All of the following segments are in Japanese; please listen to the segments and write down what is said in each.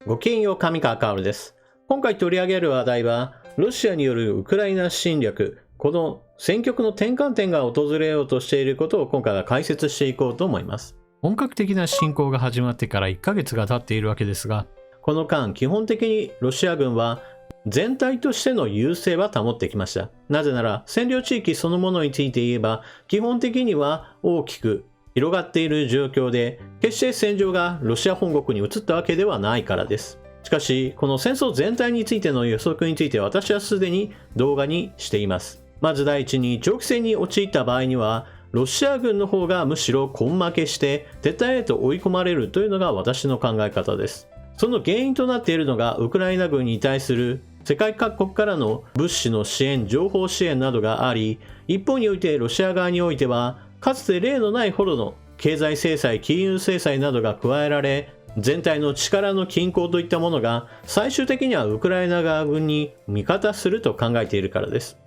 ごきげんよう、上川薫です。今回取り上げる話題は、ロシアによるウクライナ侵略、この戦局の転換点が訪れようとしていることを今回は解説していこうと思います。本格的な侵攻が始まってから1ヶ月が経っているわけですが、この間、基本的にロシア軍は全体としての優勢は保ってきました。なぜなら、占領地域そのものについて言えば、基本的には大きく広がっている状況で、決して戦場がロシア本国に移ったわけではないからです。しかし、この戦争全体についての予測について私はすでに動画にしています。まず第一に、長期戦に陥った場合には、ロシア軍の方がむしろ根負けして撤退へと追い込まれるというのが私の考え方です。その原因となっているのが、ウクライナ軍に対する世界各国からの物資の支援、情報支援などがあり、一方においてロシア側においては、かつて例のないほどの経済制裁、金融制裁などが加えられ、全体の力の均衡といったものが最終的にはウクライナ側軍に味方すると考えているからです。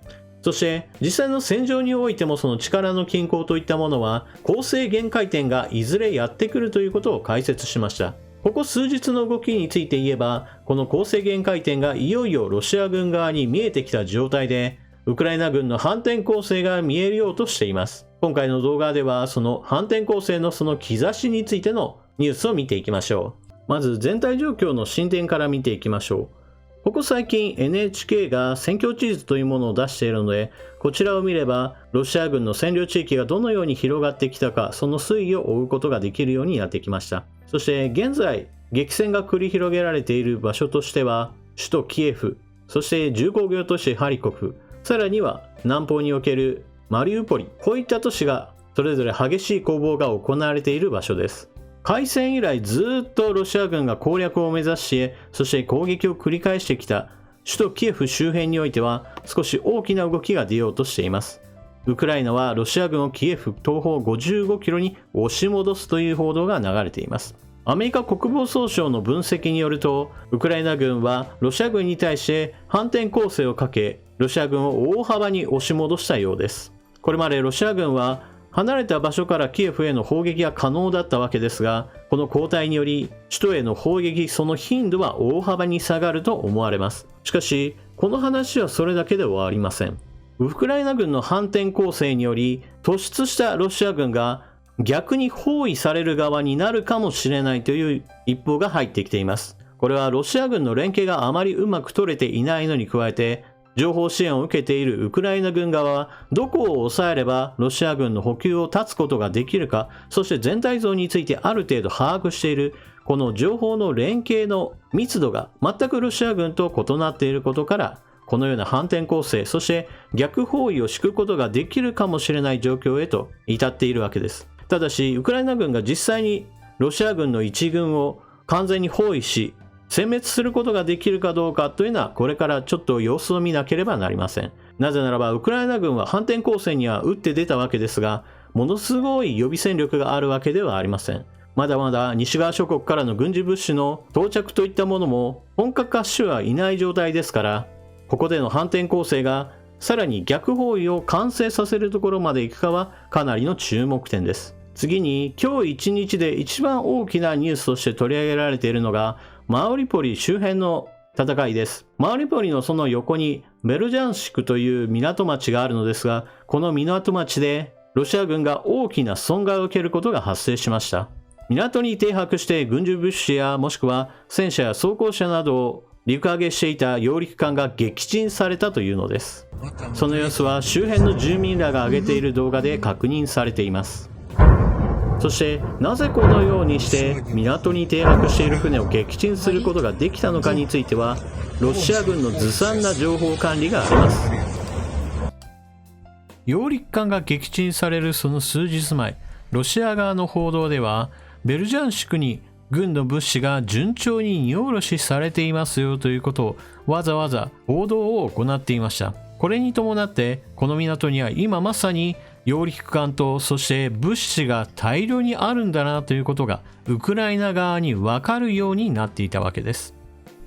そして実際の戦場においてもその力の均衡といったものは攻勢限界点がいずれやってくるということを解説しました。ここ数日の動きについて言えば、この攻勢限界点がいよいよロシア軍側に見えてきた状態で、ウクライナ軍の反転攻勢が見えようとしています。今回の動画ではその反転攻勢のその兆しについてのニュースを見ていきましょう。まず全体状況の進展から見ていきましょう。ここ最近 NHK が戦況地図というものを出しているので、こちらを見ればロシア軍の占領地域がどのように広がってきたか、その推移を追うことができるようになってきました。そして現在激戦が繰り広げられている場所としては、首都キエフ、そして重工業都市ハリコフ、さらには南方におけるマリウポリ、こういった都市がそれぞれ激しい攻防が行われている場所です。開戦以来ずっとロシア軍が攻略を目指し、そして攻撃を繰り返してきた首都キエフ周辺においては少し大きな動きが出ようとしています。ウクライナはロシア軍をキエフ東方55キロに押し戻すという報道が流れています。アメリカ国防総省の分析によると、ウクライナ軍はロシア軍に対して反転攻勢をかけ、ロシア軍を大幅に押し戻したようです。これまでロシア軍は離れた場所からキエフへの砲撃が可能だったわけですが、この後退により首都への砲撃その頻度は大幅に下がると思われます。しかしこの話はそれだけではありません。ウクライナ軍の反転攻勢により突出したロシア軍が逆に包囲される側になるかもしれないという一報が入ってきています。これはロシア軍の連携があまりうまく取れていないのに加えて、情報支援を受けているウクライナ軍側はどこを抑えればロシア軍の補給を断つことができるか、そして全体像についてある程度把握しているこの情報の連携の密度が全くロシア軍と異なっていることから、このような反転攻勢、そして逆包囲を敷くことができるかもしれない状況へと至っているわけです。ただしウクライナ軍が実際にロシア軍の一軍を完全に包囲し殲滅することができるかどうかというのはこれからちょっと様子を見なければなりません。なぜならばウクライナ軍は反転攻勢には打って出たわけですが、ものすごい予備戦力があるわけではありません。まだまだ西側諸国からの軍事物資の到着といったものも本格化してはいない状態ですから、ここでの反転攻勢がさらに逆包囲を完成させるところまでいくかはかなりの注目点です。次に今日一日で一番大きなニュースとして取り上げられているのがマウリポリ周辺の戦いです。マウリポリのその横にベルジャンシクという港町があるのですが、この港町でロシア軍が大きな損害を受けることが発生しました。港に停泊して軍需物資やもしくは戦車や装甲車などを陸揚げしていた揚陸艦が撃沈されたというのです。その様子は周辺の住民らが上げている動画で確認されています。そしてなぜこのようにして港に停泊している船を撃沈することができたのかについては、ロシア軍のずさんな情報管理があります。揚陸艦が撃沈されるその数日前、ロシア側の報道ではベルジャンシクに軍の物資が順調に荷下ろしされていますよということをわざわざ報道を行っていました。これに伴ってこの港には今まさに揚陸艦とそして物資が大量にあるんだなということがウクライナ側に分かるようになっていたわけです。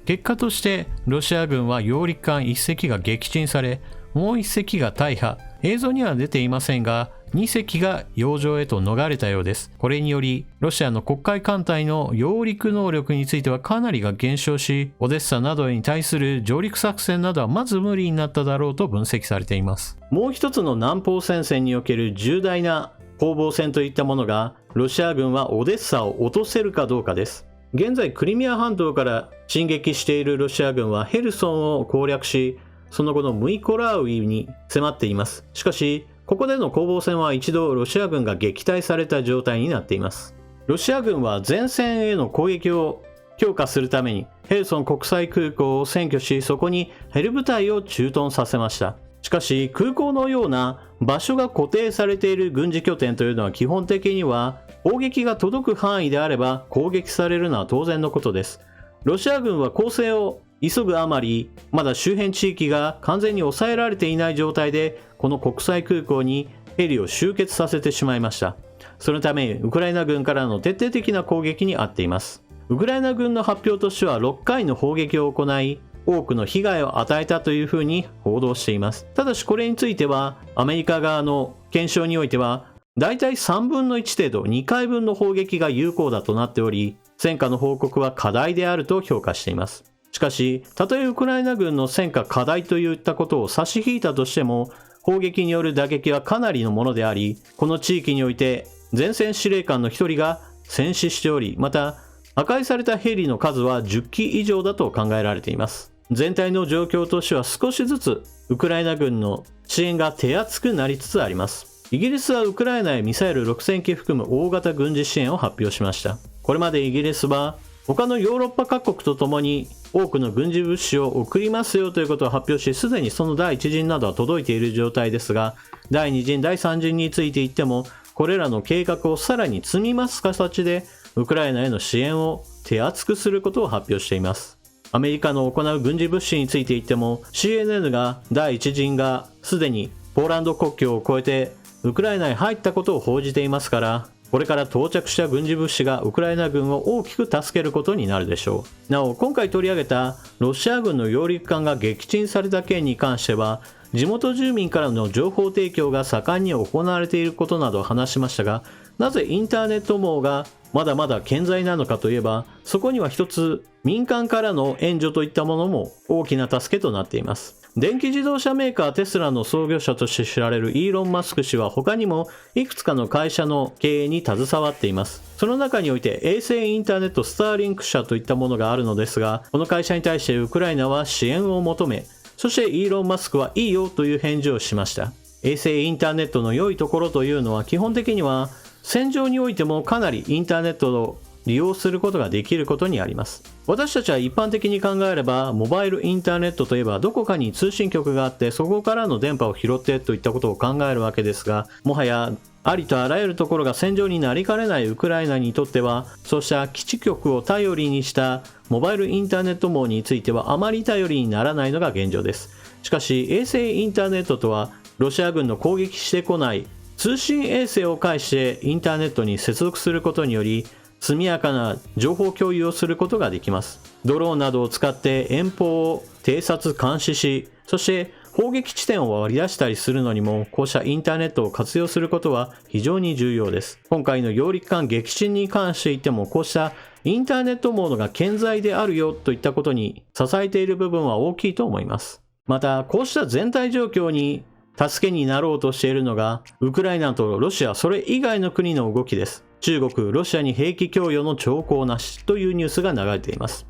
結果としてロシア軍は揚陸艦1隻が撃沈され、もう1隻が大破、映像には出ていませんが2隻が洋上へと逃れたようです。これによりロシアの黒海艦隊の揚陸能力についてはかなりが減少し、オデッサなどに対する上陸作戦などはまず無理になっただろうと分析されています。もう一つの南方戦線における重大な攻防戦といったものが、ロシア軍はオデッサを落とせるかどうかです。現在クリミア半島から進撃しているロシア軍はヘルソンを攻略し、その後のムイコラウイに迫っています。しかしここでの攻防戦は一度ロシア軍が撃退された状態になっています。ロシア軍は前線への攻撃を強化するためにヘルソン国際空港を占拠し、そこにヘル部隊を駐屯させました。しかし空港のような場所が固定されている軍事拠点というのは基本的には砲撃が届く範囲であれば攻撃されるのは当然のことです。ロシア軍は攻勢を急ぐあまり、まだ周辺地域が完全に抑えられていない状態でこの国際空港にヘリを集結させてしまいました。そのためウクライナ軍からの徹底的な攻撃に遭っています。ウクライナ軍の発表としては6回の砲撃を行い、多くの被害を与えたというふうに報道しています。ただしこれについてはアメリカ側の検証においてはだいたい3分の1程度、2回分の砲撃が有効だとなっており、戦果の報告は課題であると評価しています。しかし、たとえウクライナ軍の戦果課題といったことを差し引いたとしても、砲撃による打撃はかなりのものであり、この地域において前線司令官の一人が戦死しており、また破壊されたヘリの数は10機以上だと考えられています。全体の状況としては少しずつウクライナ軍の支援が手厚くなりつつあります。イギリスはウクライナへミサイル6000機含む大型軍事支援を発表しました。これまでイギリスは他のヨーロッパ各国とともに多くの軍事物資を送りますよということを発表し、すでにその第1陣などは届いている状態ですが、第2陣、第3陣について言っても、これらの計画をさらに積み増す形でウクライナへの支援を手厚くすることを発表しています。アメリカの行う軍事物資について言っても、 CNN が第1陣がすでにポーランド国境を越えてウクライナへ入ったことを報じていますから、これから到着した軍事物資がウクライナ軍を大きく助けることになるでしょう。なお、今回取り上げたロシア軍の揚陸艦が撃沈された件に関しては、地元住民からの情報提供が盛んに行われていることなどを話しましたが、なぜインターネット網がまだまだ健在なのかといえば、そこには一つ民間からの援助といったものも大きな助けとなっています。電気自動車メーカーテスラの創業者として知られるイーロン・マスク氏は他にもいくつかの会社の経営に携わっています。その中において衛星インターネットスターリンク社といったものがあるのですが、この会社に対してウクライナは支援を求め、そしてイーロン・マスクはいいよという返事をしました。衛星インターネットの良いところというのは基本的には戦場においてもかなりインターネットを利用することができることにあります。私たちは一般的に考えれば、モバイルインターネットといえばどこかに通信局があってそこからの電波を拾ってといったことを考えるわけですが、もはやありとあらゆるところが戦場になりかねないウクライナにとっては、そうした基地局を頼りにしたモバイルインターネット網についてはあまり頼りにならないのが現状です。しかし衛星インターネットとは、ロシア軍の攻撃してこない通信衛星を介してインターネットに接続することにより、速やかな情報共有をすることができます。ドローンなどを使って遠方を偵察監視し、そして砲撃地点を割り出したりするのにも、こうしたインターネットを活用することは非常に重要です。今回の揚陸艦撃沈に関して言っても、こうしたインターネット網が健在であるよといったことに支えている部分は大きいと思います。また、こうした全体状況に助けになろうとしているのが、ウクライナとロシア、それ以外の国の動きです。中国、ロシアに兵器供与の兆候なしというニュースが流れています。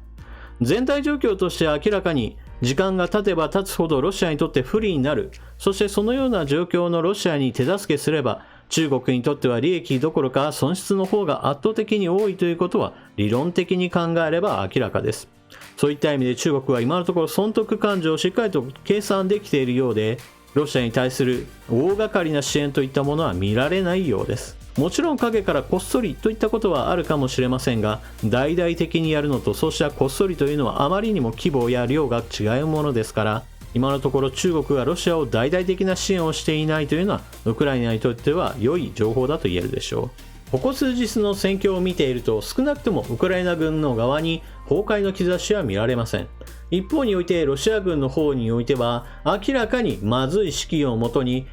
全体状況として明らかに時間が経てば経つほどロシアにとって不利になる。そしてそのような状況のロシアに手助けすれば、中国にとっては利益どころか損失の方が圧倒的に多いということは理論的に考えれば明らかです。そういった意味で中国は今のところ損得感情をしっかりと計算できているようで、ロシアに対する大掛かりな支援といったものは見られないようです。もちろん影からこっそりといったことはあるかもしれませんが、大々的にやるのとそうしたこっそりというのはあまりにも規模や量が違うものですから、今のところ中国がロシアを大々的な支援をしていないというのはウクライナにとっては良い情報だと言えるでしょう。ここ数日の戦況を見ていると、少なくともウクライナ軍の側に崩壊の兆しは見られません。一方においてロシア軍の方においては、明らかにまずい指揮をもとに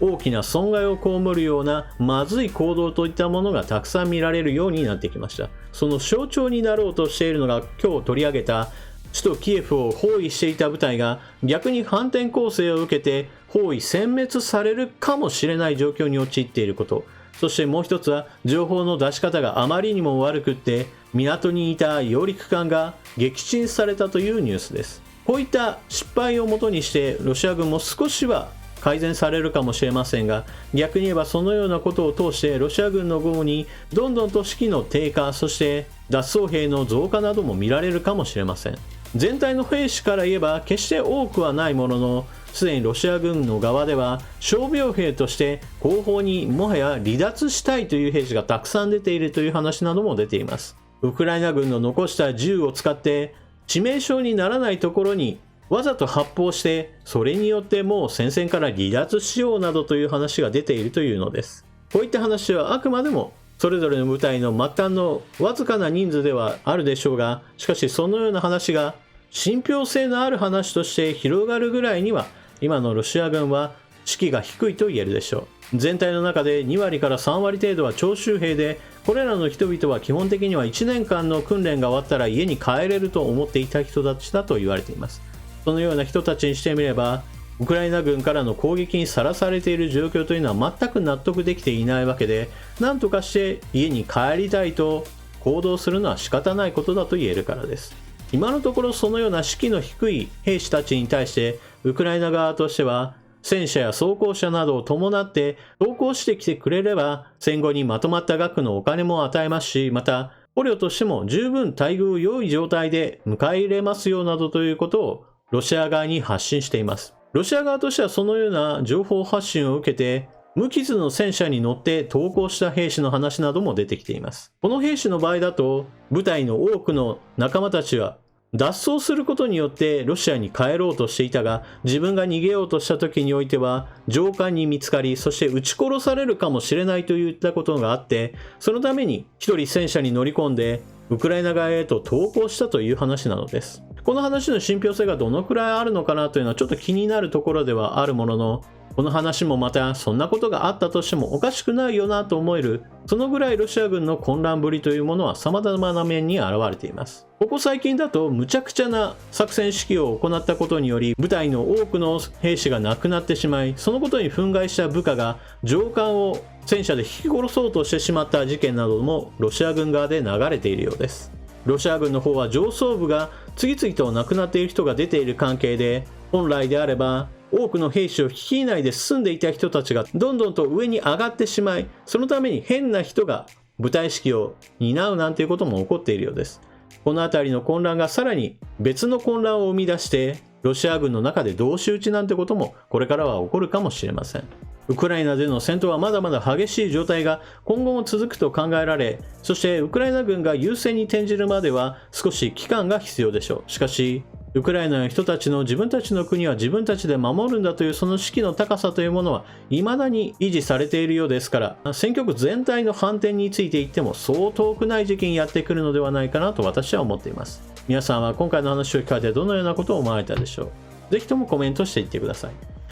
大きな損害を被るようなまずい行動といったものがたくさん見られるようになってきました。その象徴になろうとしているのが今日取り上げた首都キエフを包囲していた部隊が逆に反転攻勢を受けて包囲殲滅されるかもしれない状況に陥っていること。そしてもう一つは情報の出し方があまりにも悪くって港にいた揚陸艦が撃沈されたというニュースです。こういった失敗をもとにしてロシア軍も少しは改善されるかもしれませんが、逆に言えばそのようなことを通してロシア軍の方にどんどんと士気の低下、そして脱走兵の増加なども見られるかもしれません。全体の兵士から言えば決して多くはないものの、すでにロシア軍の側では傷病兵として後方にもはや離脱したいという兵士がたくさん出ているという話なども出ています。ウクライナ軍の残した銃を使って致命傷にならないところにわざと発砲して、それによってもう戦線から離脱しようなどという話が出ているというのです。こういった話はあくまでもそれぞれの部隊の末端のわずかな人数ではあるでしょうが、しかしそのような話が信憑性のある話として広がるぐらいには今のロシア軍は士気が低いと言えるでしょう。全体の中で2割から3割程度は徴集兵で、これらの人々は基本的には1年間の訓練が終わったら家に帰れると思っていた人たちだと言われています。そのような人たちにしてみれば、ウクライナ軍からの攻撃にさらされている状況というのは全く納得できていないわけで、何とかして家に帰りたいと行動するのは仕方ないことだと言えるからです。今のところそのような士気の低い兵士たちに対してウクライナ側としては戦車や装甲車などを伴って投降してきてくれれば戦後にまとまった額のお金も与えますし、また捕虜としても十分待遇良い状態で迎え入れますよなどということをロシア側に発信しています。ロシア側としてはそのような情報発信を受けて無傷の戦車に乗って投降した兵士の話なども出てきています。この兵士の場合だと部隊の多くの仲間たちは脱走することによってロシアに帰ろうとしていたが、自分が逃げようとした時においては上官に見つかり、そして撃ち殺されるかもしれないといったことがあって、そのために一人戦車に乗り込んでウクライナ側へと投降したという話なのです。この話の信憑性がどのくらいあるのかなというのはちょっと気になるところではあるものの、この話もまたそんなことがあったとしてもおかしくないよなと思える、そのぐらいロシア軍の混乱ぶりというものは様々な面に現れています。ここ最近だと無茶苦茶な作戦指揮を行ったことにより部隊の多くの兵士が亡くなってしまい、そのことに憤慨した部下が上官を戦車で引き殺そうとしてしまった事件などもロシア軍側で流れているようです。ロシア軍の方は上層部が次々と亡くなっている人が出ている関係で、本来であれば多くの兵士を率いないで進んでいた人たちがどんどんと上に上がってしまい、そのために変な人が部隊指揮を担うなんていうことも起こっているようです。この辺りの混乱がさらに別の混乱を生み出して、ロシア軍の中で同士討ちなんてこともこれからは起こるかもしれません。ウクライナでの戦闘はまだまだ激しい状態が今後も続くと考えられ、そしてウクライナ軍が優勢に転じるまでは少し期間が必要でしょう。しかしウクライナの人たちの自分たちの国は自分たちで守るんだというその士気の高さというものは未だに維持されているようですから、戦局全体の反転について言ってもそう遠くない時期にやってくるのではないかなと私は思っています。皆さんは今回の話を聞かれてどのようなことを思われたでしょう。ぜひともコメントしていってください。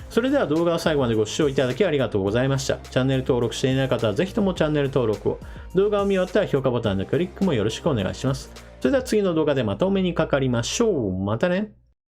それでは動画を最後までご視聴いただきありがとうございました。チャンネル登録していない方はぜひともチャンネル登録を。動画を見終わったら評価ボタンのクリックもよろしくお願いします。それでは次の動画でまたお目にかかりましょう。またね。